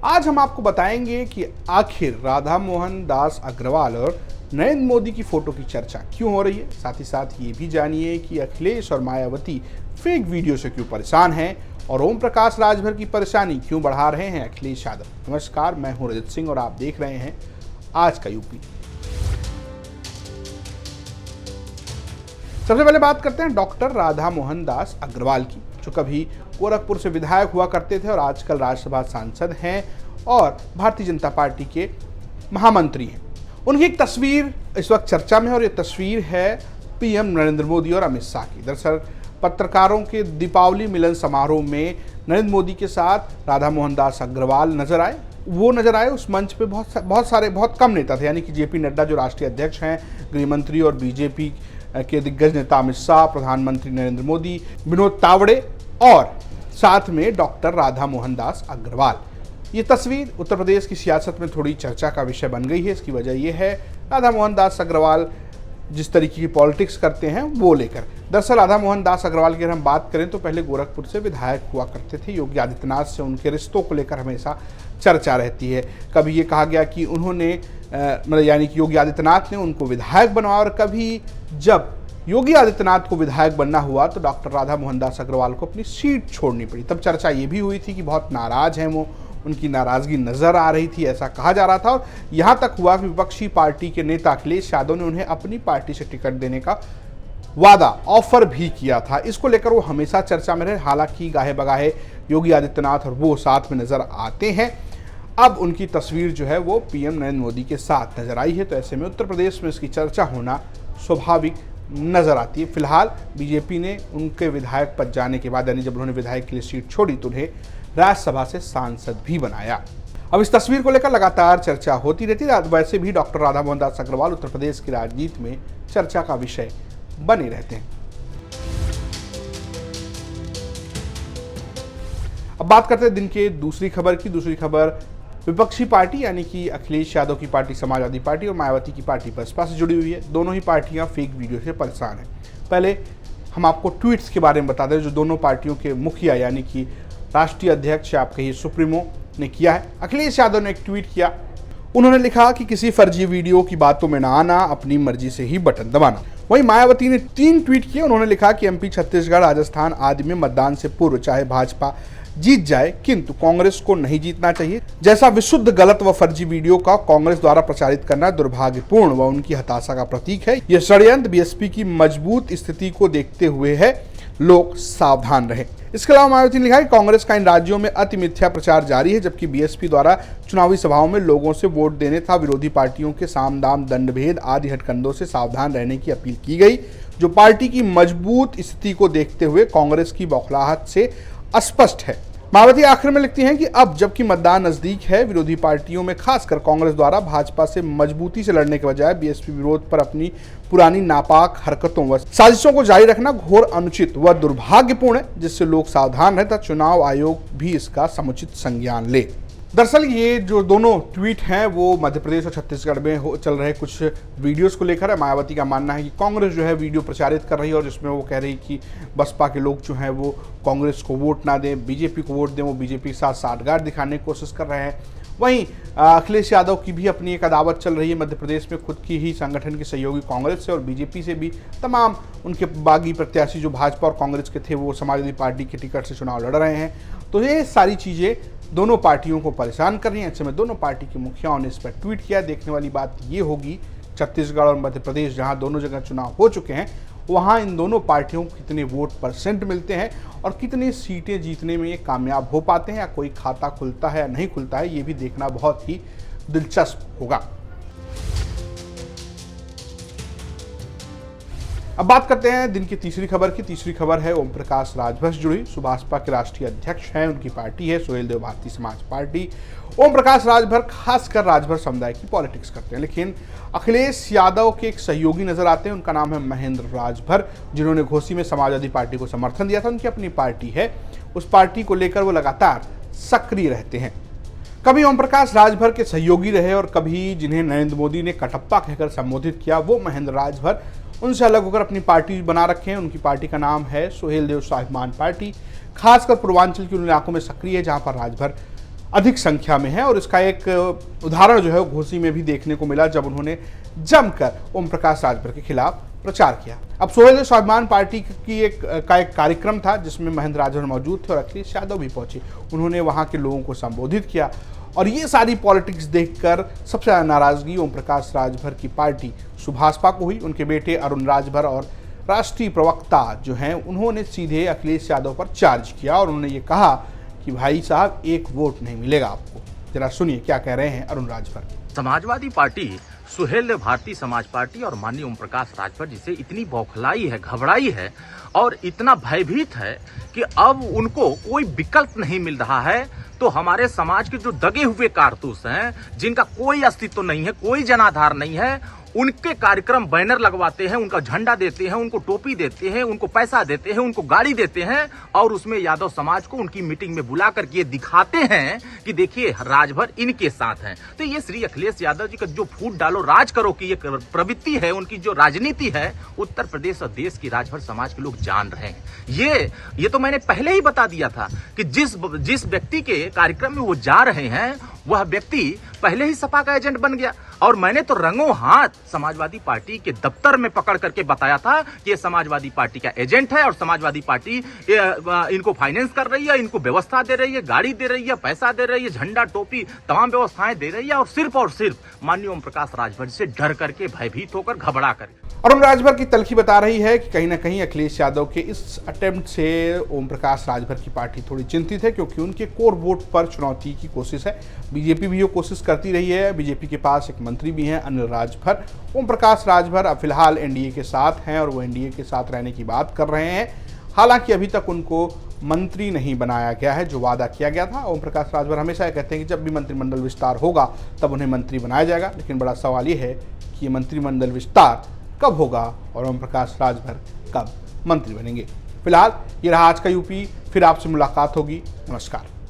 आज हम आपको बताएंगे कि आखिर राधा मोहन दास अग्रवाल और नरेंद्र मोदी की फोटो की चर्चा क्यों हो रही है। साथ ही साथ ये भी जानिए कि अखिलेश और मायावती फेक वीडियो से क्यों परेशान हैं और ओम प्रकाश राजभर की परेशानी क्यों बढ़ा रहे हैं अखिलेश यादव। नमस्कार, मैं हूं रजत सिंह और आप देख रहे हैं आज का यूपी। सबसे पहले बात करते हैं डॉक्टर राधा मोहन दास अग्रवाल की, जो कभी गोरखपुर से विधायक हुआ करते थे और आजकल राज्यसभा सांसद हैं और भारतीय जनता पार्टी के महामंत्री हैं। उनकी एक तस्वीर इस वक्त चर्चा में है और ये तस्वीर है पीएम नरेंद्र मोदी और अमित शाह की। दरअसल पत्रकारों के दीपावली मिलन समारोह में नरेंद्र मोदी के साथ राधा मोहन दास अग्रवाल नजर आए। उस मंच पे बहुत कम नेता थे, यानी कि जेपी नड्डा जो राष्ट्रीय अध्यक्ष हैं, गृहमंत्री और बीजेपी के दिग्गज नेता अमित शाह, प्रधानमंत्री नरेंद्र मोदी, विनोद तावड़े और साथ में डॉक्टर राधा मोहन दास अग्रवाल। ये तस्वीर उत्तर प्रदेश की सियासत में थोड़ी चर्चा का विषय बन गई है। इसकी वजह यह है राधा मोहन दास अग्रवाल जिस तरीके की पॉलिटिक्स करते हैं वो लेकर। दरअसल राधा मोहन दास अग्रवाल की अगर हम बात करें तो पहले गोरखपुर से विधायक हुआ करते थे। योगी आदित्यनाथ से उनके रिश्तों को लेकर हमेशा चर्चा रहती है। कभी ये कहा गया कि उन्होंने यानी कि योगी आदित्यनाथ ने उनको विधायक बनवाया और कभी जब योगी आदित्यनाथ को विधायक बनना हुआ तो डॉक्टर राधा मोहन दास अग्रवाल को अपनी सीट छोड़नी पड़ी। तब चर्चा ये भी हुई थी कि बहुत नाराज हैं वो, उनकी नाराजगी नजर आ रही थी, ऐसा कहा जा रहा था। और यहाँ तक हुआ कि विपक्षी पार्टी के नेता अखिलेश यादव ने उन्हें अपनी पार्टी से टिकट देने का वादा ऑफर भी किया था। इसको लेकर वो हमेशा चर्चा में रहे। हालांकि गाहे बगाहे योगी आदित्यनाथ और वो साथ में नजर आते हैं। अब उनकी तस्वीर जो है वो पीएम नरेंद्र मोदी के साथ नजर आई है, तो ऐसे में उत्तर प्रदेश में इसकी चर्चा होना स्वाभाविक नजर आती है। फिलहाल बीजेपी ने उनके विधायक पद जाने के बाद, यानी जब उन्होंने विधायक के लिए सीट छोड़ी तो उन्हें राज्यसभा से सांसद भी बनाया। अब इस तस्वीर को लेकर लगातार चर्चा होती रहती है। वैसे भी डॉक्टर राधा मोहन दास अग्रवाल उत्तर प्रदेश की राजनीति में चर्चा का विषय बने रहते हैं। अब बात करते हैं दिन के दूसरी खबर विपक्षी पार्टी यानी कि अखिलेश यादव की पार्टी समाजवादी पार्टी और मायावती की पार्टी बसपा से जुड़ी हुई है। दोनों ही पार्टियां फेक वीडियो से परेशान हैं। पहले हम आपको ट्वीट्स के बारे में बता दें जो दोनों पार्टियों के मुखिया यानी कि राष्ट्रीय अध्यक्ष आप कहिए सुप्रीमो ने किया है। अखिलेश यादव ने एक ट्वीट किया। उन्होंने लिखा कि किसी फर्जी वीडियो की बातों में ना आना, अपनी मर्जी से ही बटन दबाना। वहीं मायावती ने 3 ट्वीट किए। उन्होंने लिखा कि एमपी, छत्तीसगढ़, राजस्थान आदि में मतदान से पूर्व चाहे भाजपा जीत जाए किंतु कांग्रेस को नहीं जीतना चाहिए। जैसा विशुद्ध गलत व फर्जी वीडियो का कांग्रेस द्वारा प्रचारित करना दुर्भाग्यपूर्ण व उनकी हताशा का प्रतीक है। यह षड्यंत्र बीएसपी की मजबूत स्थिति को देखते हुए है, लोग सावधान रहे। इसके अलावा मायावती ने लिखा कि कांग्रेस का इन राज्यों में अति मिथ्या प्रचार जारी है, जबकि बीएसपी द्वारा चुनावी सभाओं में लोगों से वोट देने तथा विरोधी पार्टियों के साम दाम दंड भेद आदि हथकंडों से सावधान रहने की अपील की गई, जो पार्टी की मजबूत स्थिति को देखते हुए कांग्रेस की बौखलाहट से अस्पष्ट है। मायावती आखिर में लिखती हैं कि अब जबकि मतदान नजदीक है, विरोधी पार्टियों में खासकर कांग्रेस द्वारा भाजपा से मजबूती से लड़ने के बजाय बीएसपी विरोध पर अपनी पुरानी नापाक हरकतों व साजिशों को जारी रखना घोर अनुचित व दुर्भाग्यपूर्ण है, जिससे लोग सावधान रहे तथा चुनाव आयोग भी इसका समुचित संज्ञान ले। दरअसल ये जो दोनों ट्वीट हैं वो मध्य प्रदेश और छत्तीसगढ़ में चल रहे कुछ वीडियोस को लेकर है। मायावती का मानना है कि कांग्रेस जो है वीडियो प्रचारित कर रही है और जिसमें वो कह रही कि बसपा के लोग जो हैं वो कांग्रेस को वोट ना दें, बीजेपी को वोट दें, वो बीजेपी के साथ साठगांठ दिखाने की कोशिश कर रहे हैं। वहीं अखिलेश यादव की भी अपनी एक अदावत चल रही है मध्य प्रदेश में, खुद की ही संगठन के सहयोगी कांग्रेस से और बीजेपी से भी तमाम उनके बागी प्रत्याशी जो भाजपा और कांग्रेस के थे वो समाजवादी पार्टी के टिकट से चुनाव लड़ रहे हैं। तो ये सारी चीज़ें दोनों पार्टियों को परेशान कर रही हैं। ऐसे में दोनों पार्टी के मुखियाओं ने इस पर ट्वीट किया। देखने वाली बात ये होगी छत्तीसगढ़ और मध्य प्रदेश जहां दोनों जगह चुनाव हो चुके हैं, वहां इन दोनों पार्टियों को कितने वोट परसेंट मिलते हैं और कितनी सीटें जीतने में ये कामयाब हो पाते हैं, या कोई खाता खुलता है या नहीं खुलता है, ये भी देखना बहुत ही दिलचस्प होगा। अब बात करते हैं दिन की तीसरी खबर है ओम प्रकाश राजभर से जुड़ी। सुभाषपा के राष्ट्रीय अध्यक्ष हैं, उनकी पार्टी है सुहेलदेव भारतीय समाज पार्टी। ओम प्रकाश राजभर खासकर राजभर समुदाय की पॉलिटिक्स करते हैं, लेकिन अखिलेश यादव के एक सहयोगी नजर आते हैं। उनका नाम है महेंद्र राजभर, जिन्होंने घोसी में समाजवादी पार्टी को समर्थन दिया था। उनकी अपनी पार्टी है, उस पार्टी को लेकर वो लगातार सक्रिय रहते हैं। कभी ओम प्रकाश राजभर के सहयोगी रहे और कभी जिन्हें नरेंद्र मोदी ने कटप्पा कहकर संबोधित किया वो महेंद्र राजभर उनसे अलग होकर अपनी पार्टी बना रखे हैं। उनकी पार्टी का नाम है सुहेलदेव स्वाभिमान पार्टी। खासकर पूर्वांचल के उन इलाकों में सक्रिय है जहां पर राजभर अधिक संख्या में है और इसका एक उदाहरण जो है वो घोसी में भी देखने को मिला जब उन्होंने जमकर ओम प्रकाश राजभर के खिलाफ प्रचार किया। अब सोहेल स्वाभिमान पार्टी की एक कार्यक्रम था जिसमें महेंद्र राजभर मौजूद थे और अखिलेश यादव भी पहुंचे। उन्होंने वहां के लोगों को संबोधित किया और ये सारी पॉलिटिक्स देखकर सबसे ज़्यादा नाराजगी ओम प्रकाश राजभर की पार्टी सुभाषपा को हुई। उनके बेटे अरुण राजभर और राष्ट्रीय प्रवक्ता जो हैं उन्होंने सीधे अखिलेश यादव पर चार्ज किया और उन्होंने ये कहा कि भाई साहब एक वोट नहीं मिलेगा आपको। जरा सुनिए क्या कह रहे हैं अरुण राजभर। समाजवादी पार्टी, सुहेल भारतीय समाज पार्टी और माननीय ओम प्रकाश राजभर जिसे इतनी बौखलाई है, घबराई है और इतना भयभीत है कि अब उनको कोई विकल्प नहीं मिल रहा है, तो हमारे समाज के जो दगे हुए कारतूस हैं, जिनका कोई अस्तित्व नहीं है, कोई जनाधार नहीं है, उनके कार्यक्रम बैनर लगवाते हैं, उनका झंडा देते हैं, उनको टोपी देते हैं, उनको पैसा देते हैं, उनको गाड़ी देते हैं और उसमें यादव समाज को उनकी मीटिंग में बुला करके ये दिखाते हैं कि देखिए राजभर इनके साथ हैं। तो ये श्री अखिलेश यादव जी का जो फूट डालो राज करो की ये प्रवृत्ति है, उनकी जो राजनीति है, उत्तर प्रदेश और देश की राजभर समाज के लोग जान रहे हैं। ये तो मैंने पहले ही बता दिया था कि जिस व्यक्ति के कार्यक्रम में वो जा रहे हैं वह व्यक्ति पहले ही सपा का एजेंट बन गया और मैंने तो रंगों हाथ समाजवादी पार्टी के दफ्तर में पकड़ करके बताया था कि ये समाजवादी पार्टी का एजेंट है और समाजवादी पार्टी इनको फाइनेंस कर रही है, इनको व्यवस्था दे रही है, गाड़ी दे रही है, पैसा दे रही है, झंडा टोपी तमाम व्यवस्थाएं दे रही है और सिर्फ माननीय ओम प्रकाश राजभर से डर करके, भयभीत होकर, घबरा कर। अरुण राजभर की तलखी बता रही है कि कहीं ना कहीं अखिलेश यादव के इस अटेम्प्ट से ओम प्रकाश राजभर की पार्टी थोड़ी चिंतित है क्योंकि उनके कोर वोट पर चुनौती की कोशिश है। बीजेपी भी ये कोशिश करती रही है। बीजेपी के पास एक मंत्री भी हैं अनिल राजभर। ओम प्रकाश राजभर अब फिलहाल एनडीए के साथ हैं और वो एनडीए के साथ रहने की बात कर रहे हैं। हालांकि अभी तक उनको मंत्री नहीं बनाया गया है जो वादा किया गया था। ओम प्रकाश राजभर हमेशा ये कहते हैं कि जब भी मंत्रिमंडल विस्तार होगा तब उन्हें मंत्री बनाया जाएगा, लेकिन बड़ा सवाल ये है कि ये मंत्रिमंडल विस्तार कब होगा और ओम प्रकाश राजभर कब मंत्री बनेंगे। फिलहाल ये रहा आज का यूपी। फिर आपसे मुलाकात होगी। नमस्कार।